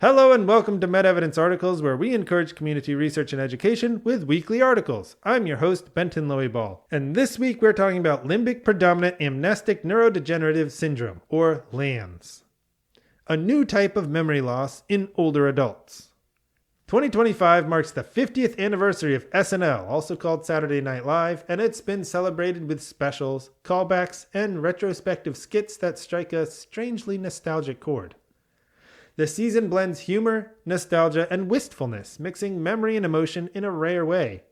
Hello and welcome to MedEvidence Articles, where we encourage community research and education with weekly articles. I'm your host, Benton Loeyball, and this week we're talking about Limbic-predominant amnestic neurodegenerative syndrome, or LANS, a new type of memory loss in older adults. 2025 marks the 50th anniversary of SNL, also called Saturday Night Live, and it's been celebrated with specials, callbacks, and retrospective skits that strike a strangely nostalgic chord. The season blends humor, nostalgia, and wistfulness, mixing memory and emotion in a rare way.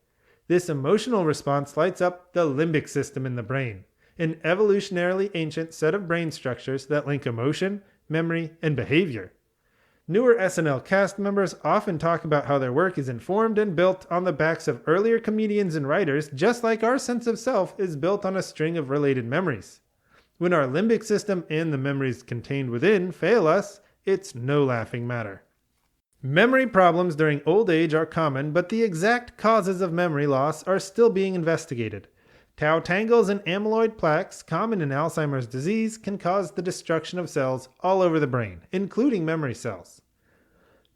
This emotional response lights up the limbic system in the brain, an evolutionarily ancient set of brain structures that link emotion, memory, and behavior. Newer SNL cast members often talk about how their work is informed and built on the backs of earlier comedians and writers, just like our sense of self is built on a string of related memories. When our limbic system and the memories contained within fail us, it's no laughing matter. Memory problems during old age are common, but the exact causes of memory loss are still being investigated. Tau tangles and amyloid plaques, common in Alzheimer's disease, can cause the destruction of cells all over the brain, including memory cells.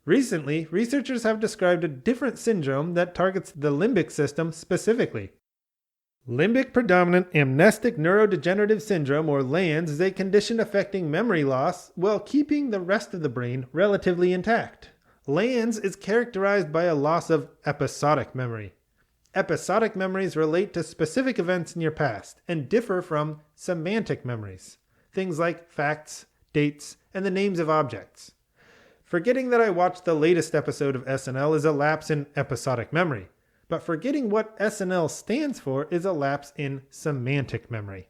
Recently, researchers have described a different syndrome that targets the limbic system specifically. Limbic-predominant amnestic neurodegenerative syndrome, or LANS, is a condition affecting memory loss while keeping the rest of the brain relatively intact. LANS is characterized by a loss of episodic memory. Episodic memories relate to specific events in your past and differ from semantic memories, things like facts, dates, and the names of objects. Forgetting that I watched the latest episode of SNL is a lapse in episodic memory. But forgetting what SNL stands for is a lapse in semantic memory.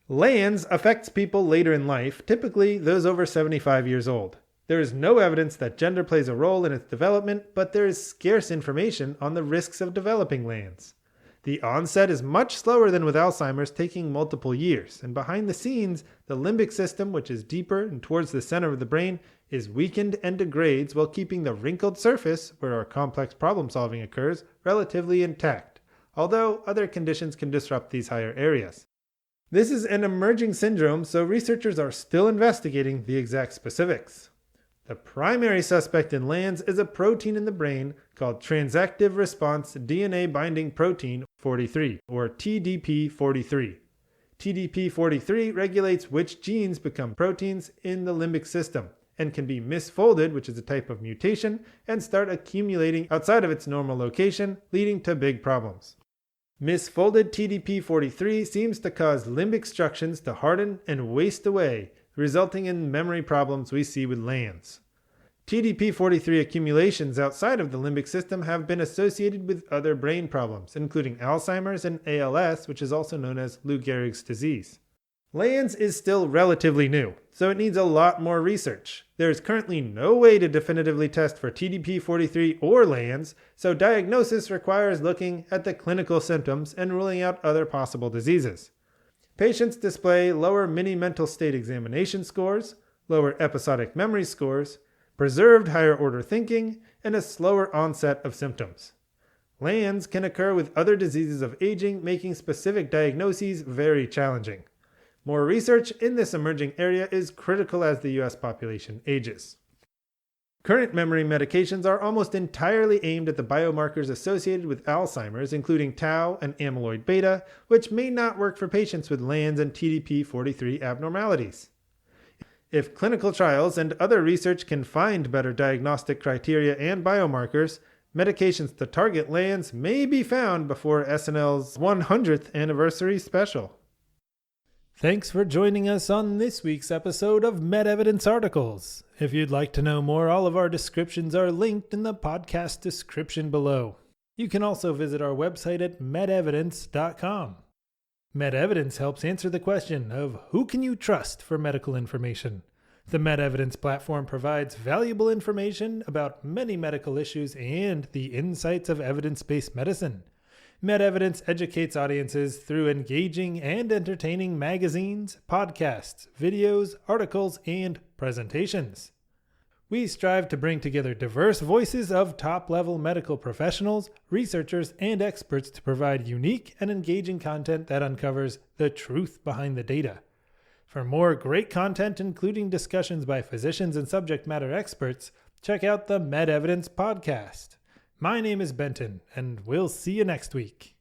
LANS affects people later in life, typically those over 75 years old. There is no evidence that gender plays a role in its development, but there is scarce information on the risks of developing LANS. The onset is much slower than with Alzheimer's, taking multiple years, and behind the scenes, the limbic system, which is deeper and towards the center of the brain, is weakened and degrades while keeping the wrinkled surface, where our complex problem solving occurs, relatively intact, although other conditions can disrupt these higher areas. This is an emerging syndrome, so researchers are still investigating the exact specifics. The primary suspect in LANS is a protein in the brain called transactive response DNA binding protein 43, or TDP43. TDP43 regulates which genes become proteins in the limbic system and can be misfolded, which is a type of mutation, and start accumulating outside of its normal location, leading to big problems. Misfolded TDP43 seems to cause limbic structures to harden and waste away, resulting in memory problems we see with LANS. TDP43 accumulations outside of the limbic system have been associated with other brain problems, including Alzheimer's and ALS, which is also known as Lou Gehrig's disease. LANS is still relatively new, so it needs a lot more research. There is currently no way to definitively test for TDP43 or LANS, so diagnosis requires looking at the clinical symptoms and ruling out other possible diseases. Patients display lower mini-mental state examination scores, lower episodic memory scores, preserved higher-order thinking, and a slower onset of symptoms. LANS can occur with other diseases of aging, making specific diagnoses very challenging. More research in this emerging area is critical as the U.S. population ages. Current memory medications are almost entirely aimed at the biomarkers associated with Alzheimer's, including tau and amyloid beta, which may not work for patients with LANS and TDP43 abnormalities. If clinical trials and other research can find better diagnostic criteria and biomarkers, medications to target LANS may be found before SNL's 100th anniversary special. Thanks for joining us on this week's episode of MedEvidence Articles. If you'd like to know more, all of our descriptions are linked in the podcast description below. You can also visit our website at medevidence.com. MedEvidence helps answer the question of who can you trust for medical information. The MedEvidence platform provides valuable information about many medical issues and the insights of evidence-based medicine. MedEvidence educates audiences through engaging and entertaining magazines, podcasts, videos, articles, and presentations. We strive to bring together diverse voices of top-level medical professionals, researchers, and experts to provide unique and engaging content that uncovers the truth behind the data. For more great content, including discussions by physicians and subject matter experts, check out the Med Evidence podcast. My name is Benton, and we'll see you next week.